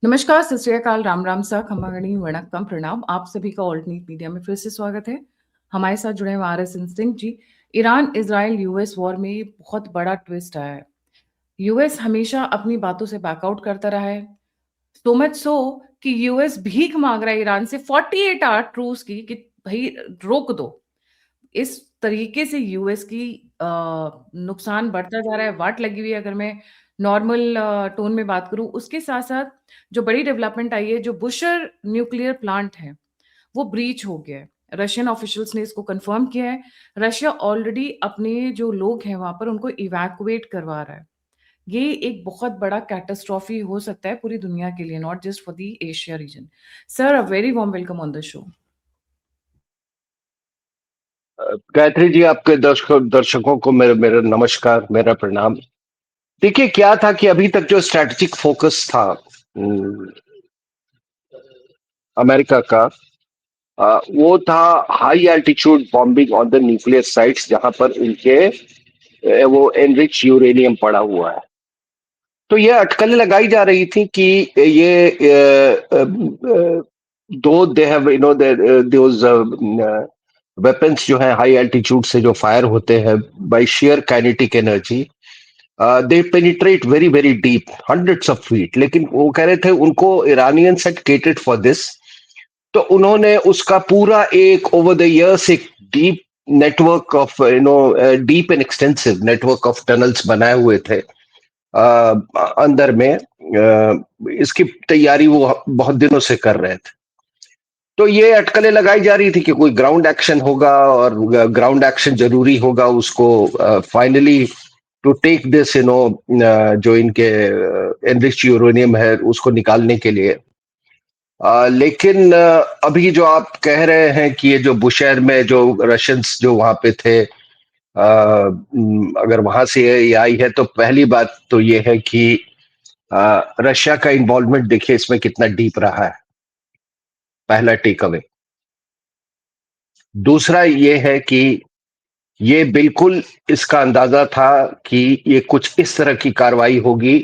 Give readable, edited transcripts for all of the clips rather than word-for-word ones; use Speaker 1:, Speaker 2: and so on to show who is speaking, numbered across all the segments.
Speaker 1: नमस्कार, सत श्री अकाल, राम राम सा, खम्बागणी, वणक्कम, प्रणाम। आप सभी का ऑल्ट न्यूज मीडिया में फिर से स्वागत है। हमारे साथ जुड़े हैं आरएस इंस्टिंक्ट जी। ईरान इजराइल यूएस वॉर में बहुत बड़ा ट्विस्ट आया है। यूएस हमेशा अपनी बातों से बैकआउट करता रहा है, सो मच सो कि यूएस भीख मांग रहा है ईरान से 48 आवर ट्रूस की कि भाई रोक दो। इस तरीके से यूएस की नुकसान बढ़ता जा रहा है, वाट लगी हुई है। अगर मैं नॉर्मल टोन में बात करूं, उसके साथ साथ जो बड़ी डेवलपमेंट आई है, जो बुशर न्यूक्लियर प्लांट है वो ब्रीच हो गया है। रशियन ऑफिशियल्स ने इसको कंफर्म किया है। रशिया ऑलरेडी अपने जो लोग हैं वहां पर उनको इवैक्यूएट करवा रहा है। ये एक बहुत बड़ा कैटास्ट्रॉफी हो सकता है पूरी दुनिया के लिए, not just for the Asia region. Sir, a very warm welcome on the show.
Speaker 2: Gayatri ji, आपके दर्शकों को मेरा मेरा नमस्कार, मेरा प्रणाम। देखिए, क्या था कि अभी तक जो स्ट्रैटेजिक फोकस था अमेरिका का, वो था high altitude bombing on the nuclear sites, जहां पर उनके वो एनरिच यूरेनियम पड़ा हुआ है। तो ये अटकलें लगाई जा रही थी कि ये दो दे हैव दोज वेपन्स जो है हाई एल्टीट्यूड से जो फायर होते हैं by sheer kinetic energy, they penetrate very very deep, hundreds of feet. लेकिन वो कह रहे थे उनको Iranians had catered for this, तो उन्होंने उसका पूरा एक ओवर द इयर्स एक deep network of deep and extensive network of tunnels बनाए हुए थे अंदर में। इसकी तैयारी वो बहुत दिनों से कर रहे थे। तो ये अटकलें लगाई जा रही थी कि कोई ग्राउंड एक्शन होगा और ग्राउंड एक्शन जरूरी होगा उसको फाइनली टू टेक दिस जो इनके एनरिच यूरेनियम है उसको निकालने के लिए। लेकिन अभी जो आप कह रहे हैं कि ये जो बुशहर में जो रशियंस जो वहां पे थे, अगर वहां से ये आई है, तो पहली बात तो ये है कि रशिया का इन्वॉल्वमेंट देखिए इसमें कितना डीप रहा है, पहला टेक अवे। दूसरा ये है कि ये बिल्कुल इसका अंदाजा था कि ये कुछ इस तरह की कार्रवाई होगी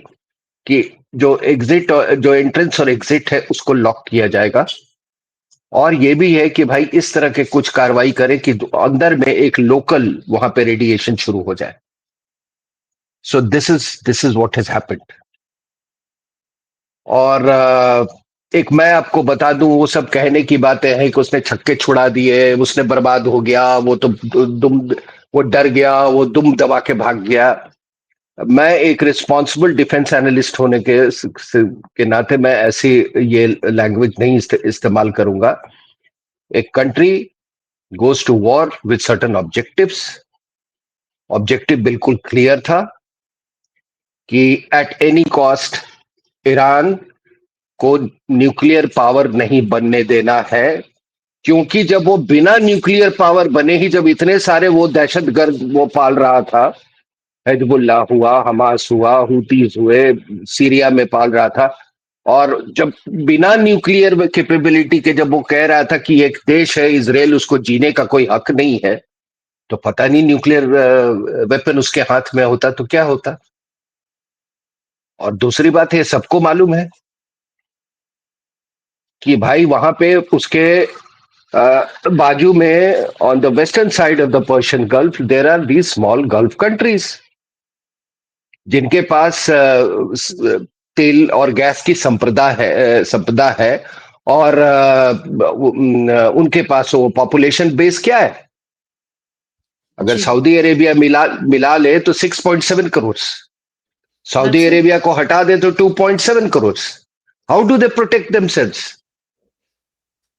Speaker 2: कि जो एग्जिट जो एंट्रेंस और एग्जिट है उसको लॉक किया जाएगा। और ये भी है कि भाई इस तरह के कुछ कार्रवाई करे कि अंदर में एक लोकल वहां पे रेडिएशन शुरू हो जाए। So this is what has happened. और एक मैं आपको बता दूं, वो सब कहने की बातें हैं कि उसने छक्के छुड़ा दिए, उसने बर्बाद हो गया, वो तो दुम वो डर गया, वो दुम दबा के भाग गया। मैं एक रिस्पॉन्सिबल डिफेंस एनालिस्ट होने के नाते मैं ऐसी ये लैंग्वेज नहीं इस्तेमाल करूंगा। एक country goes to war with certain objectives. Objective बिल्कुल क्लियर था कि एट एनी कॉस्ट ईरान को न्यूक्लियर पावर नहीं बनने देना है। क्योंकि जब वो बिना न्यूक्लियर पावर बने ही जब इतने सारे वो दहशतगर्द वो पाल रहा था, हिजबुल्लाह हुआ, हमास हुआ, हुतीज हुए, सीरिया में पाल रहा था, और जब बिना न्यूक्लियर कैपेबिलिटी के जब वो कह रहा था कि एक देश है इजराइल, उसको जीने का कोई हक नहीं है, तो पता नहीं न्यूक्लियर वेपन उसके हाथ में होता तो क्या होता। और दूसरी बात है, सबको मालूम है कि भाई वहां पे उसके बाजू में on the western side of the Persian Gulf there are the small Gulf countries जिनके पास तेल और गैस की संपदा है। और उनके पास वो पॉपुलेशन बेस क्या है, अगर
Speaker 1: जी,
Speaker 2: सऊदी अरेबिया मिला मिला ले तो 6.7 crore, Saudi
Speaker 1: that's it.
Speaker 2: Arabia को हटा दे तो 2.7 crore. How do they protect themselves?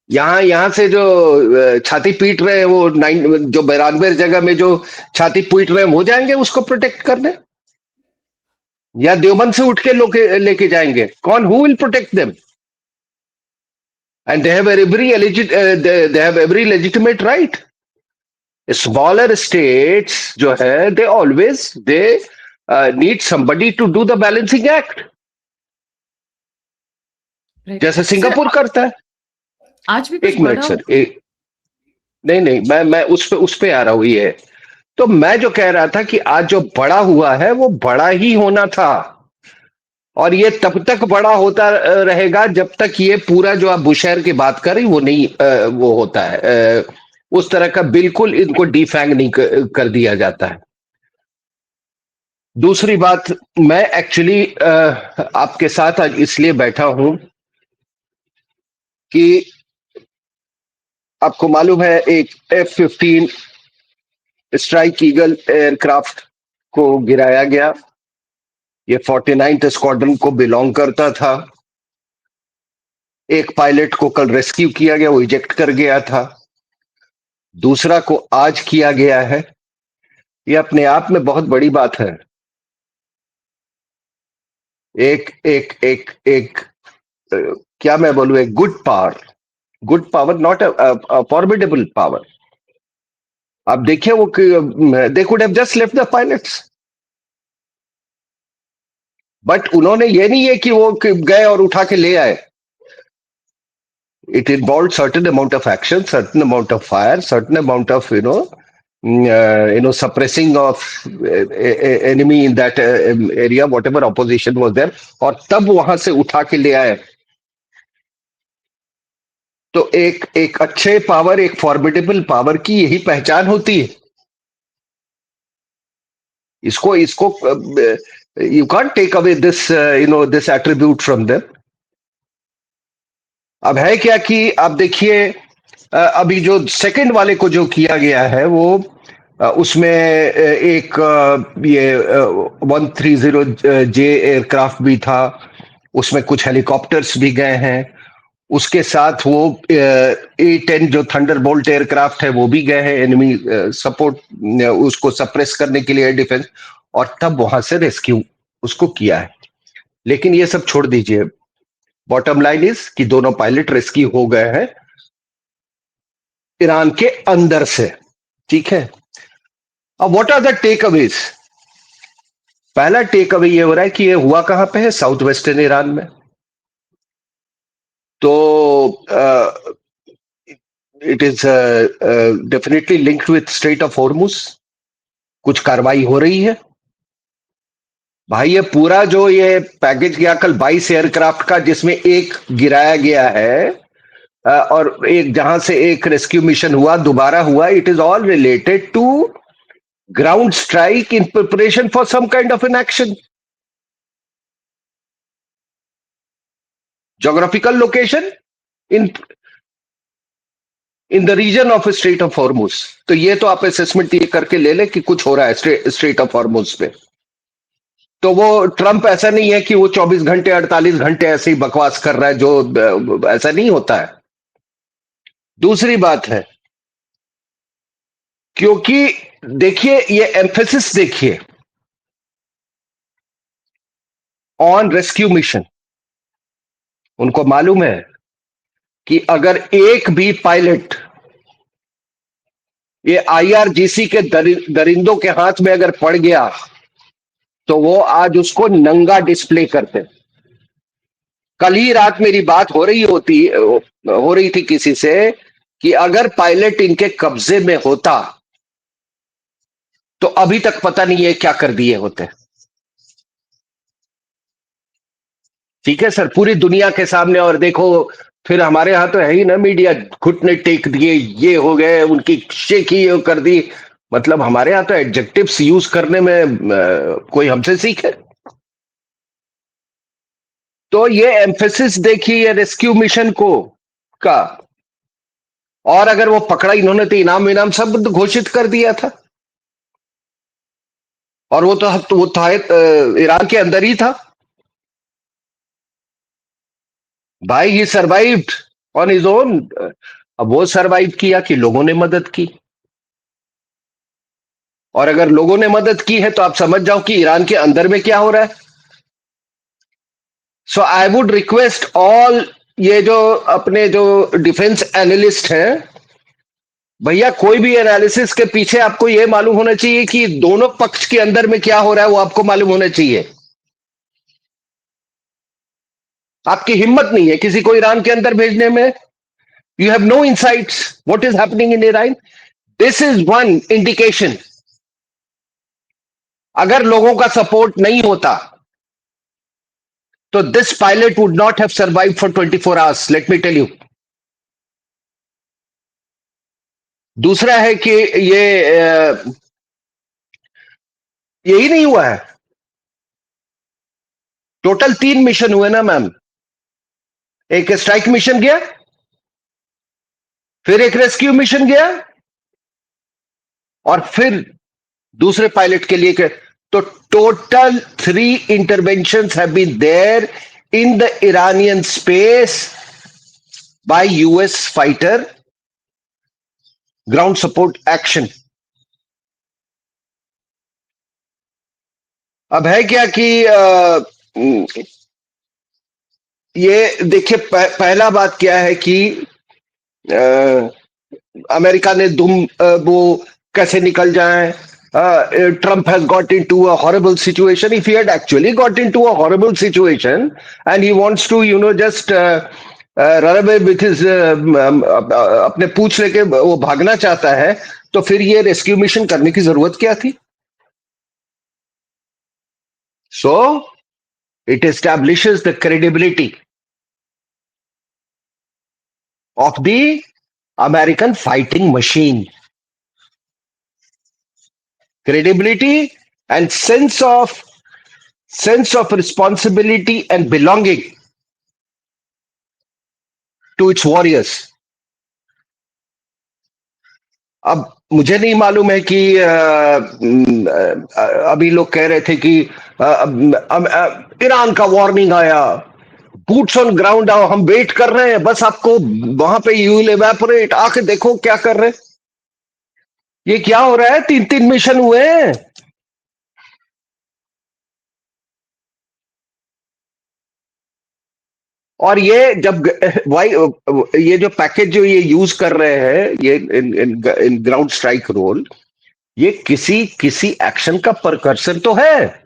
Speaker 2: यहाँ से जो छाती पीट रहे हैं, वो जो 92 जगह में जो छाती पीट रहे हैं, हो जाएंगे उसको प्रोटेक्ट करने, या देवबंद से उठ के लेके जाएंगे? कौन? Who will protect them? And they have every legitimate right. Smaller states जो है, they always they need somebody to do the balancing act,
Speaker 1: right
Speaker 2: जैसे
Speaker 1: सर।
Speaker 2: सिंगापुर करता है।
Speaker 1: आज भी कुछ
Speaker 2: एक मिनट
Speaker 1: बड़ा
Speaker 2: सर,
Speaker 1: हुआ?
Speaker 2: नहीं नहीं, मैं उस पे आ रहा हूं। ये तो मैं जो कह रहा था कि आज जो बड़ा हुआ है वो बड़ा ही होना था। और ये तब तक बड़ा होता रहेगा जब तक ये पूरा जो आप बुशहर की बात कर रही वो नहीं वो होता है, उस तरह का बिल्कुल इनको डिफैंग नहीं कर दिया जाता है। दूसरी बात, मैं एक्चुअली आपके साथ आज इसलिए बैठा हूं कि आपको मालूम है एक F-15 स्ट्राइक ईगल एयरक्राफ्ट को गिराया गया। ये 49th स्क्वाड्रन को बिलोंग करता था। एक पायलट को कल रेस्क्यू किया गया, वो इजेक्ट कर गया था। दूसरा को आज किया गया है। ये अपने आप में बहुत बड़ी बात है। एक एक एक एक अ, क्या मैं बोलूं, एक good power, not a formidable power. आप देखिए वो, they could have just left the pilots, but उन्होंने ये नहीं है कि वो गए और उठा के ले आए। It involved certain amount of action, certain amount of fire, certain amount of suppressing of enemy in that area, whatever opposition was there, और तब वहां से उठा के ले आए। तो एक एक अच्छे पावर, एक फॉर्मिडेबल पावर की यही पहचान होती है। इसको इसको you can't take away this this attribute from them. अब है क्या कि आप देखिए, अभी जो सेकंड वाले को जो किया गया है वो उसमें एक ये 130J एयरक्राफ्ट भी था, उसमें कुछ हेलीकॉप्टर्स भी गए हैं, उसके साथ वो A-10 जो थंडरबोल्ट एयरक्राफ्ट है वो भी गए हैं एनिमी सपोर्ट, उसको सप्रेस करने के लिए एयर डिफेंस, और तब वहां से रेस्क्यू उसको किया है। लेकिन ये सब छोड़ दीजिए, बॉटम लाइन इज कि दोनों पायलट रेस्क्यू हो गए हैं ईरान के अंदर से। ठीक है, अब what are the takeaways? पहला टेक अवे ये हो रहा है कि ये हुआ कहां पे है, साउथ वेस्टर्न ईरान में। तो it is definitely linked with straight of Hormuz. कुछ कार्रवाई हो रही है। भाई ये पूरा जो ये पैकेज गया कल 22 एयरक्राफ्ट का, जिसमें एक गिराया गया है और एक जहां से एक रेस्क्यू मिशन हुआ, दोबारा हुआ, it is all related to ground strike in preparation for some kind of an action. Geographical location in in the region of Strait of Hormuz. तो ये तो आप असेसमेंट ये करके ले ले कि कुछ हो रहा है स्ट्रेट ऑफ हॉर्मुज पे। तो वो ट्रंप ऐसा नहीं है कि वो 24 घंटे 48 घंटे ऐसे ही बकवास कर रहा है, जो ऐसा नहीं होता है। दूसरी बात है, क्योंकि देखिए ये एम्फेसिस देखिए ऑन रेस्क्यू मिशन। उनको मालूम है कि अगर एक भी पायलट ये आईआरजीसी के दरिंदों के हाथ में अगर पड़ गया तो वो आज उसको नंगा डिस्प्ले करते। कल ही रात मेरी बात हो रही थी किसी से कि अगर पायलट इनके कब्जे में होता तो अभी तक पता नहीं है क्या कर दिए होते। ठीक है सर, पूरी दुनिया के सामने। और देखो, फिर हमारे यहाँ तो है ही ना मीडिया, घुटने टेक दिए, ये हो गए, उनकी शेखी कर दी। मतलब हमारे यहाँ तो एडजेक्टिव्स यूज करने में कोई हमसे सीखे। तो ये एम्फेसिस देखिए रेस्क्यू मिशन को का। और अगर वो पकड़ा, इन्होंने तो इनाम इनाम सब घोषित कर दिया था। और वो था ईरान के अंदर ही था। भाई ही सरवाइव्ड ऑन हिज ओन। अब वो सरवाइव किया कि लोगों ने मदद की। और अगर लोगों ने मदद की है तो आप समझ जाओ कि ईरान के अंदर में क्या हो रहा है। सो आई वुड रिक्वेस्ट ऑल, ये जो अपने जो डिफेंस एनालिस्ट हैं, भैया कोई भी एनालिसिस के पीछे आपको यह मालूम होना चाहिए कि दोनों पक्ष के अंदर में क्या हो रहा है, वो आपको मालूम होना चाहिए। आपकी हिम्मत नहीं है किसी को ईरान के अंदर भेजने में। You have no insights what is happening in Iran. This is one indication. अगर लोगों का सपोर्ट नहीं होता तो this pilot would not have survive for 24 hours, let me tell you. दूसरा है कि ये यही नहीं हुआ है, टोटल 3 मिशन हुए ना मैम। एक स्ट्राइक मिशन गया, फिर एक रेस्क्यू मिशन गया, और फिर दूसरे पायलट के लिए तो total 3 interventions have been there in the Iranian space by US fighter ground support action. अब है क्या कि ये देखिए, पहला बात क्या है कि अमेरिका ने वो कैसे निकल जाए। Trump has got into a horrible situation. If he had actually got into a horrible situation and he wants to, just run away with his अपने पूछ लेके वो भागना चाहता है, तो फिर ये रेस्क्यू मिशन करने की जरूरत क्या थी? So it establishes the credibility of the American fighting machine. Credibility and sense of responsibility and belonging to its warriors. अब मुझे नहीं मालूम है कि अभी लोग कह रहे थे कि ईरान का वार्निंग आया, बूट्स ऑन ग्राउंड आओ, हम वेट कर रहे हैं, बस आपको वहां पे यू विल इवेपोरेट, आके देखो क्या कर रहे हैं। ये क्या हो रहा है? 3 मिशन हुए हैं। और ये जब वाई ये जो पैकेज जो ये यूज कर रहे हैं, ये इन ग्राउंड स्ट्राइक रोल, ये किसी किसी एक्शन का परकर्सन तो है,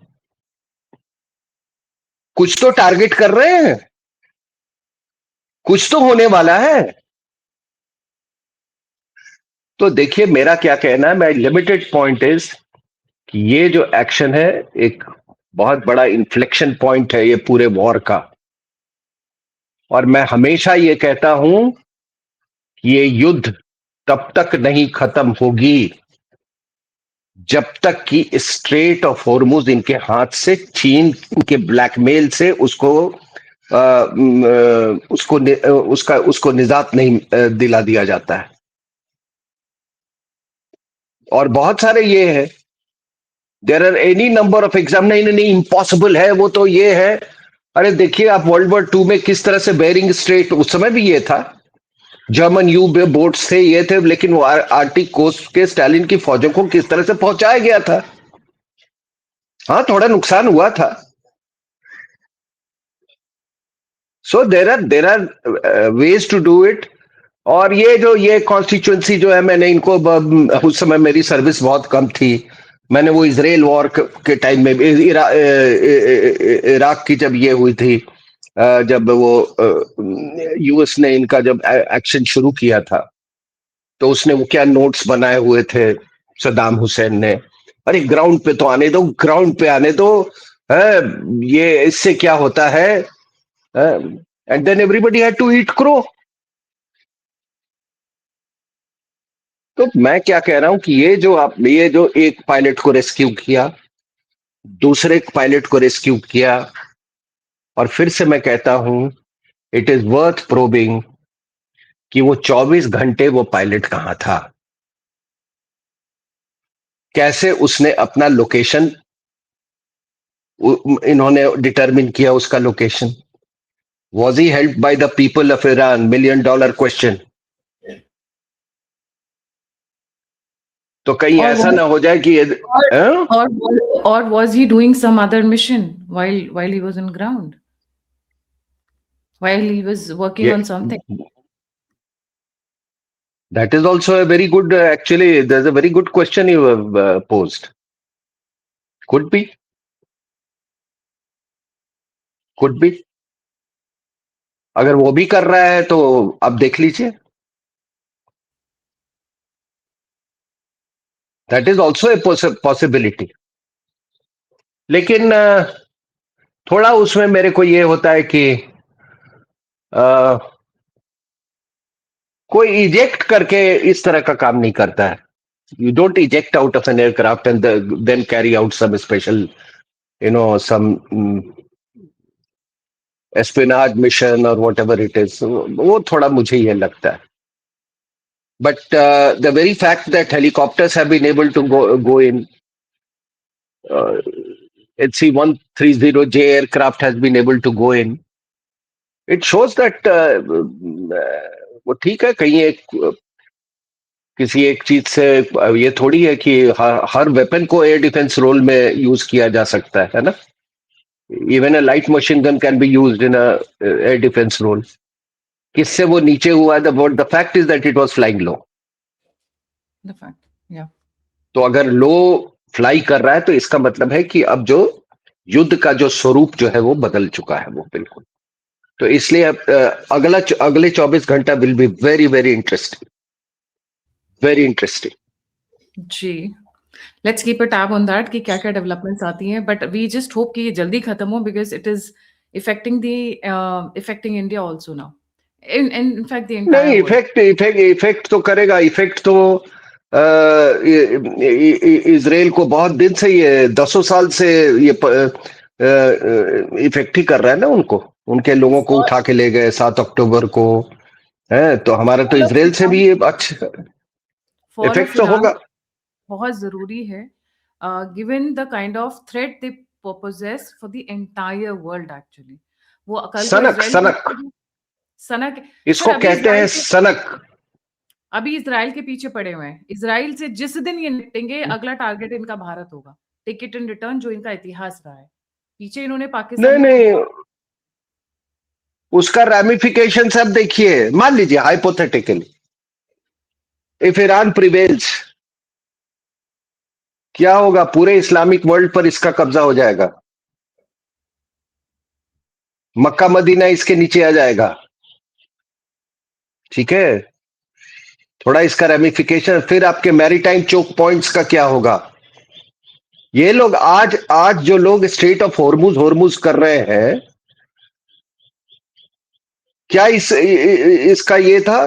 Speaker 2: कुछ तो टारगेट कर रहे हैं, कुछ तो होने वाला है। तो देखिए, मेरा क्या कहना है, मैं लिमिटेड पॉइंट इज कि ये जो एक्शन है एक बहुत बड़ा इन्फ्लेक्शन पॉइंट है ये पूरे वॉर का। और मैं हमेशा ये कहता हूं कि ये युद्ध तब तक नहीं खत्म होगी जब तक कि स्ट्रेट ऑफ हॉर्मुज इनके हाथ से, चीन के ब्लैकमेल से उसको निजात नहीं दिला दिया जाता है। और बहुत सारे ये है, there are any number of exam. नहीं नहीं नहीं, इम्पॉसिबल है वो, तो ये है। अरे देखिए, आप वर्ल्ड वॉर 2 में किस तरह से बेरिंग स्ट्रेट, उस समय भी ये था, जर्मन यू बोट्स थे, ये थे, लेकिन वो आर्टिक कोस्ट के स्टालिन की फौजों को किस तरह से पहुंचाया गया था। हाँ, थोड़ा नुकसान हुआ था। So there are ways to do it. और ये कॉन्स्टिट्यूंसी जो है, मैंने इनको उस समय मेरी सर्विस बहुत कम थी, मैंने वो इसराइल वॉर के टाइम में इराक की जब ये हुई थी, जब वो यूएस ने इनका जब एक्शन शुरू किया था, तो उसने वो क्या नोट्स बनाए हुए थे सद्दाम हुसैन ने। अरे ग्राउंड पे तो आने दो, ग्राउंड पे आने दो, है, ये इससे क्या होता है। And then everybody had to eat crow. तो मैं क्या कह रहा हूं कि ये जो एक पायलट को रेस्क्यू किया, दूसरे पायलट को रेस्क्यू किया, और फिर से मैं कहता हूं, इट इज वर्थ प्रोबिंग कि वो 24 घंटे वो पायलट कहां था, कैसे उसने अपना लोकेशन इन्होंने डिटरमिन किया उसका location. Was he help by the people of Iran? $1 million question. तो कहीं
Speaker 1: और
Speaker 2: ऐसा
Speaker 1: was
Speaker 2: ना हो जाए कि
Speaker 1: or
Speaker 2: हाँ?
Speaker 1: or was he doing some other mission while he was on ground? While he was working
Speaker 2: ये
Speaker 1: on something?
Speaker 2: that is also a very good, actually there's a very good question you have posed. Could be, could be। अगर वो भी कर रहा है तो आप देख लीजिए, that is also a possibility. लेकिन थोड़ा उसमें मेरे को ये होता है कि अ, कोई इजेक्ट करके इस तरह का काम नहीं करता है. You don't eject out of an aircraft and then carry out some special, some espionage mission or whatever it is. वो थोड़ा मुझे ये लगता है. But the very fact that helicopters have been able to go in, uh, HC-130J aircraft has been able to go in. It shows that वो ठीक है. कहीं किसी एक चीज से ये थोड़ी है कि हर वेपन को एयर डिफेंस रोल में यूज किया जा सकता है ना. Even a light machine gun can be used in a air defence role. किससे वो नीचे हुआ, the fact is that it was flying low.
Speaker 1: The fact, या
Speaker 2: तो अगर लो फ्लाई कर रहा है तो इसका मतलब है कि अब जो युद्ध का जो स्वरूप जो है वो बदल चुका है, वो बिल्कुल. तो इसलिए अब अगले 24 घंटा will be very very interesting, very interesting.
Speaker 1: जी, let's keep a tab on that कि क्या-क्या डेवलपमेंट्स आती हैं, बट वी जस्ट होप कि ये जल्दी खत्म हो because it is affecting India also now, in fact the
Speaker 2: नहीं,
Speaker 1: एंटायर वर्ल्ड।
Speaker 2: इफेक्ट तो करेगा. इफेक्ट तो इसराइल को बहुत दिन से, ये दसों साल से ये इफेक्ट ही कर रहा है ना उनको. उनके लोगों को
Speaker 1: फॉर
Speaker 2: उठा के ले गए 7 अक्टूबर को. है तो हमारा तो
Speaker 1: फॉल ऑफ
Speaker 2: इसराइल से
Speaker 1: ईरान,
Speaker 2: भी अच्छा
Speaker 1: फॉल ऑफ
Speaker 2: इफेक्ट तो
Speaker 1: ईरान
Speaker 2: होगा.
Speaker 1: बहुत ज़रूरी है, given the kind of threat they possess for the entire world actually. वो कल को
Speaker 2: सनक
Speaker 1: इज़राइल के
Speaker 2: सनक
Speaker 1: पीछे सनक सर
Speaker 2: इसको कहते हैं, सनक.
Speaker 1: अभी इज़राइल के पीछे पड़े हुए हैं। इज़राइल से जिस दिन ये निपटेंगे, अगला टारगेट इनका भारत होगा। टेक इट इन रिटर्न, जो इनका इतिहास रहा है। पीछे इन्होंने
Speaker 2: नहीं
Speaker 1: पाकिस्तानियों को
Speaker 2: नहीं,
Speaker 1: बहुत
Speaker 2: उसका रैमिफिकेशन सब देखिए. मान लीजिए हाइपोथेटिकली इफ ईरान प्रिवेल्स, क्या होगा? पूरे इस्लामिक वर्ल्ड पर इसका कब्जा हो जाएगा. मक्का मदीना इसके नीचे आ जाएगा. ठीक है. थोड़ा इसका रेमिफिकेशन, फिर आपके मैरीटाइम चोक पॉइंट्स का क्या होगा? ये लोग आज आज जो लोग स्ट्रेट ऑफ हॉर्मुज हॉर्मुज कर रहे हैं, क्या इसका ये था,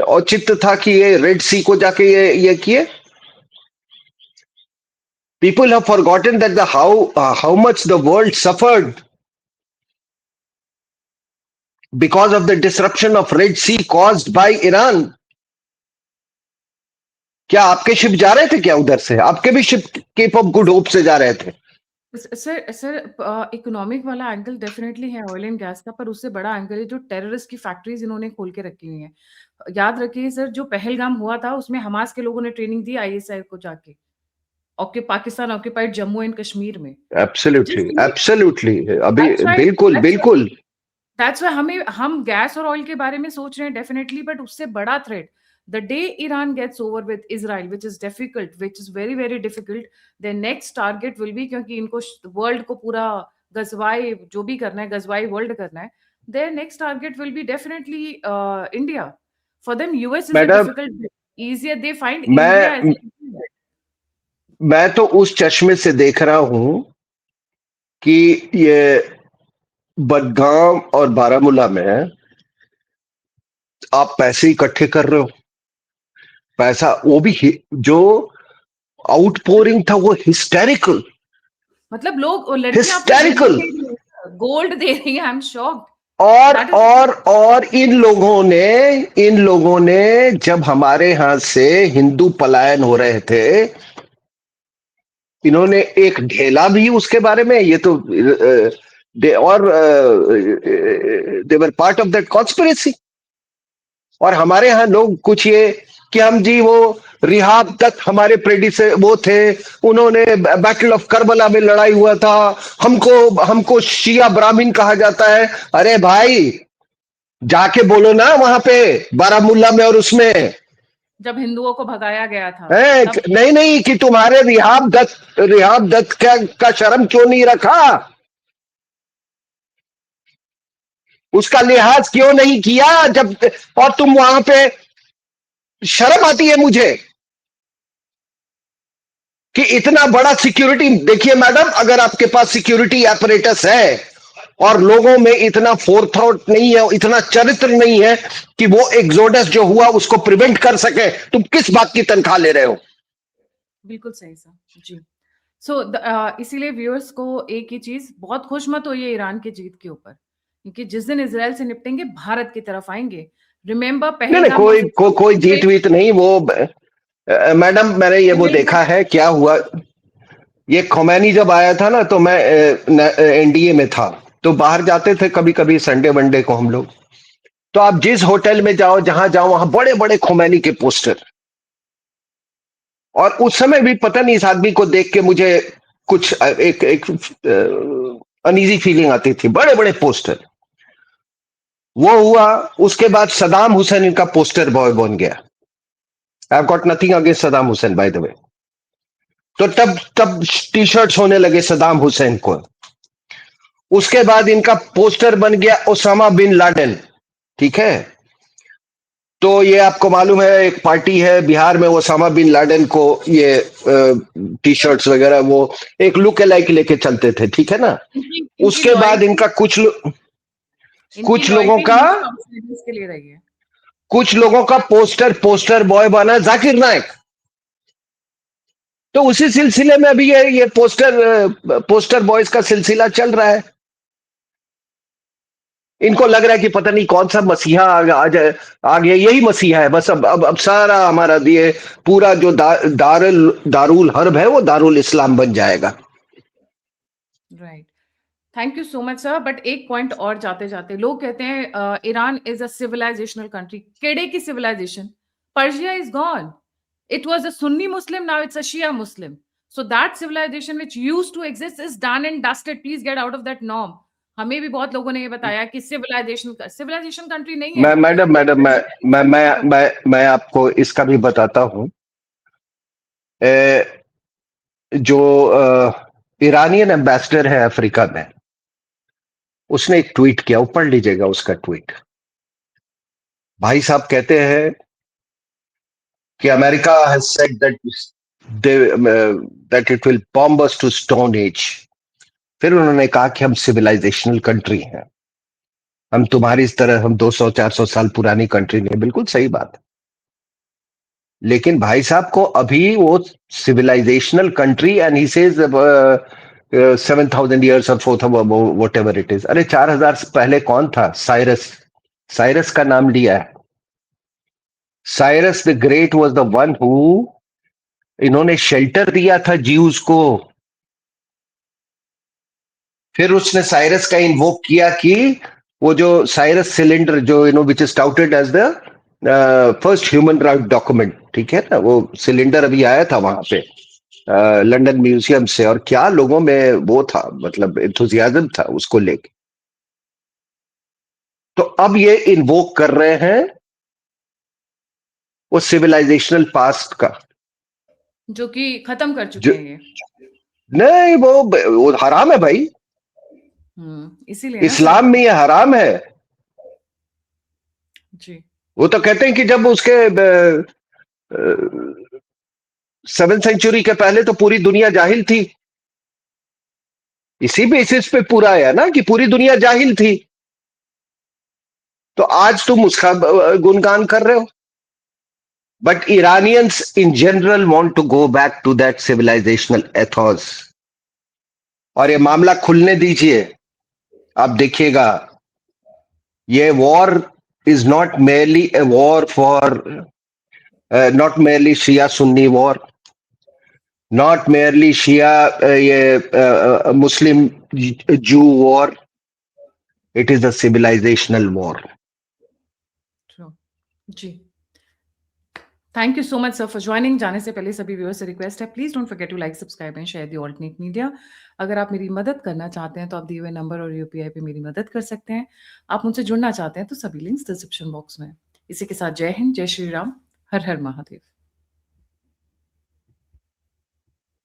Speaker 2: औचित्य था कि ये रेड सी को जाके ये किए? People have forgotten that the how much the world suffered because of the disruption of Red Sea caused by Iran. क्या आपके शिप जा रहे थे क्या उधर से? आपके भी ship Cape of Good Hope से जा रहे थे.
Speaker 1: सर इकोनॉमिक वाला एंगल डेफिनेटली है ऑयल एंड गैस का, पर उससे बड़ा एंगल है जो टेररिस्ट की फैक्ट्रीज इन्होंने खोल के रखी हुई हैं। याद रखिए सर, जो पहलगाम हुआ था उसमें हमास के लोगों ने ट्रेनिंग दी आईएसआई को जाके, पाकिस्तान ऑक्यूपाइड जम्मू एंड कश्मीर में।
Speaker 2: एब्सोल्युटली,
Speaker 1: जिस
Speaker 2: एब्सोल्युटली. अभी
Speaker 1: दैट्स व्हाई
Speaker 2: बिल्कुल
Speaker 1: दैट्स
Speaker 2: बिल्कुल.
Speaker 1: दैट्स व्हाई हम गैस और ऑयल के बारे में सोच रहे हैं डेफिनेटली, बट उससे बड़ा threat the day Iran gets over with Israel, which is very very difficult, their next target will be, क्योंकि इनको वर्ल्ड को पूरा गजवाई जो भी करना है, गजवाई वर्ल्ड करना है, their next target will be definitely India. For them US is a
Speaker 2: madam,
Speaker 1: difficult, easier they find India as
Speaker 2: मैं
Speaker 1: a
Speaker 2: मैं तो उस चश्मे से देख रहा हूं कि ये बडगाम और बारामूला में आप पैसे इकट्ठे कर रहे हो. पैसा वो भी जो आउटपोरिंग था वो हिस्टेरिकल,
Speaker 1: मतलब लोग, लड़कियां अपने बहनों
Speaker 2: हिस्टेरिकल.
Speaker 1: दे रही है, गोल्ड दे रही है, आई एम शॉक्ड.
Speaker 2: और
Speaker 1: दैट इज
Speaker 2: और और इन लोगों ने जब हमारे यहां से हिंदू पलायन हो रहे थे, इन्होंने एक ढेला भी उसके बारे में, ये तो और देवर पार्ट ऑफ दैट कॉन्स्पिरेसी. और हमारे यहाँ लोग कुछ ये कि हम जी वो रिहाब तक हमारे प्रेडिसे वो थे, उन्होंने बैटल ऑफ करबला में लड़ाई हुआ था, हमको हमको शिया ब्राह्मण कहा जाता है. अरे भाई, जाके बोलो ना वहां पे बारामूला में और उसमें
Speaker 1: जब हिंदुओं को भगाया गया था
Speaker 2: है.
Speaker 1: तब
Speaker 2: नहीं नहीं, कि तुम्हारे रिहाब दत्त का शर्म क्यों नहीं रखा? उसका लिहाज क्यों नहीं किया जब? और तुम वहां पे, शर्म आती है मुझे. कि इतना बड़ा सिक्योरिटी, देखिए मैडम, अगर आपके पास सिक्योरिटी apparatus है और लोगों में इतना फोरथॉट नहीं है, इतना चरित्र नहीं है कि वो एक्सोडस जो हुआ उसको प्रिवेंट कर सके, तुम किस बात की तनख्वाह ले रहे हो?
Speaker 1: बिल्कुल सही सर जी। सो इसीलिए व्यूअर्स को एक ही चीज, बहुत खुश मत होइए ईरान की जीत के ऊपर, क्योंकि जिस दिन इजराइल से निपटेंगे भारत की तरफ आएंगे। रिमेंबर
Speaker 2: नहीं नहीं,
Speaker 1: पहलगाम वाज
Speaker 2: कोई जीत वीत नहीं वो। मैडम, मैंने ये वो
Speaker 1: नहीं
Speaker 2: देखा है क्या हुआ। ये खोमैनी जब आया था ना, तो मैं एनडीए में था, तो बाहर जाते थे कभी कभी संडे वनडे को हम लोग। तो आप जिस होटल में जाओ, जहां जाओ, वहां बड़े बड़े खोमैनी के पोस्टर। और उस समय भी पता नहीं, इस आदमी को देख के मुझे कुछ एक एक अनईजी फीलिंग आती थी। बड़े बड़े पोस्टर वो हुआ। उसके बाद सदाम हुसैन इनका पोस्टर बॉय बन गया। I have got nothing against Saddam Hussain, by the way. तो तब तब टी शर्ट्स होने लगे सदाम हुसैन को। उसके बाद इनका पोस्टर बन गया ओसामा बिन लादेन। ठीक है। तो ये आपको मालूम है, एक पार्टी है बिहार में, ओसामा बिन लादेन को ये टी शर्ट्स वगैरह वो एक लुक अलाइक लेके चलते थे, ठीक है ना।
Speaker 1: इनकी
Speaker 2: उसके बाद
Speaker 1: लॉयल्टी,
Speaker 2: इनका
Speaker 1: इनकी
Speaker 2: कुछ लोगों
Speaker 1: लॉयल्टी
Speaker 2: का
Speaker 1: हमेशा आउटसाइडर्स के लिए रही है।
Speaker 2: पोस्टर बॉय बना जाकिर नायक। तो उसी सिलसिले में अभी ये पोस्टर बॉयज का सिलसिला चल रहा है। इनको लग रहा है कि पता नहीं कौन सा मसीहा आ गया, यही मसीहा है बस। अब सारा हमारा ये पूरा जो दारुल हर्ब है वो दारुल इस्लाम बन जाएगा।
Speaker 1: Right, thank you so much sir. But एक पॉइंट और जाते जाते, लोग कहते हैं Iran is a civilizational country. केड़े की civilization? Persia is gone. It was a Sunni Muslim, now it's a Shia Muslim. So that civilization which used to exist is done and dusted. Please get out of that norm. हमें भी बहुत लोगों ने ये बताया कि civilisation country नहीं है।
Speaker 2: मैं मैडम मैडम मैं मैं मैं मैं मैं आपको इसका भी बताता हूं। जो ईरानियन एम्बेसडर है अफ्रीका में, उसने एक ट्वीट किया, वो पढ़ लीजिएगा उसका ट्वीट। भाई साहब कहते हैं कि America has said that it will bomb us to stone age. फिर उन्होंने कहा कि हम सिविलाइजेशनल कंट्री हैं, हम तुम्हारी इस तरह हम 200-400 साल पुरानी कंट्री नहीं। बिल्कुल सही बात है। लेकिन भाई साहब को अभी वो civilisational country, and he says 7,000 years और 4,000 वट एवर इट इज। अरे 4,000 से पहले कौन था? साइरस। साइरस का नाम लिया है। Cyrus the great was the one who, इन्होंने शेल्टर दिया था ज्यूज को। फिर उसने साइरस का इन्वोक किया कि वो जो साइरस सिलेंडर जो which is touted as the first human right document, ठीक है ना, वो सिलेंडर अभी आया था वहां पे लंदन म्यूजियम से, और क्या लोगों में वो था, मतलब एंथुजियाज्म था उसको लेके। तो अब ये इन्वोक कर रहे हैं वो सिविलाइजेशनल पास्ट का,
Speaker 1: जो कि खत्म कर चुके
Speaker 2: जो
Speaker 1: हैं ये।
Speaker 2: नहीं, वो हराम है भाई।
Speaker 1: इसीलिए ना सर।
Speaker 2: इस्लाम में ये हराम है।
Speaker 1: जी।
Speaker 2: वो तो कहते हैं कि जब उसके 7th century के पहले तो पूरी दुनिया जाहिल थी। इसी बेसिस पे पूरा है ना कि पूरी दुनिया जाहिल थी। तो आज तुम उसका गुणगान कर रहे हो। But Iranians in general want to go back to that civilizational ethos। और ये मामला खुलने दीजिए, आप देखिएगा। ये war is not merely a war for, not merely Shia Sunni war, not merely Shia ये Muslim Jew war. It is a civilizational war.
Speaker 1: True. जी, thank you so much sir for joining. जाने से पहले सभी viewers से request है, please don't forget to like, subscribe and share the alternate media. अगर आप मेरी मदद करना चाहते हैं तो आप दिए हुए नंबर और यूपीआई पे मेरी मदद कर सकते हैं। आप मुझसे जुड़ना चाहते हैं तो सभी लिंक्स डिस्क्रिप्शन बॉक्स में। इसी के साथ जय हिंद, जय श्री राम, हर हर महादेव।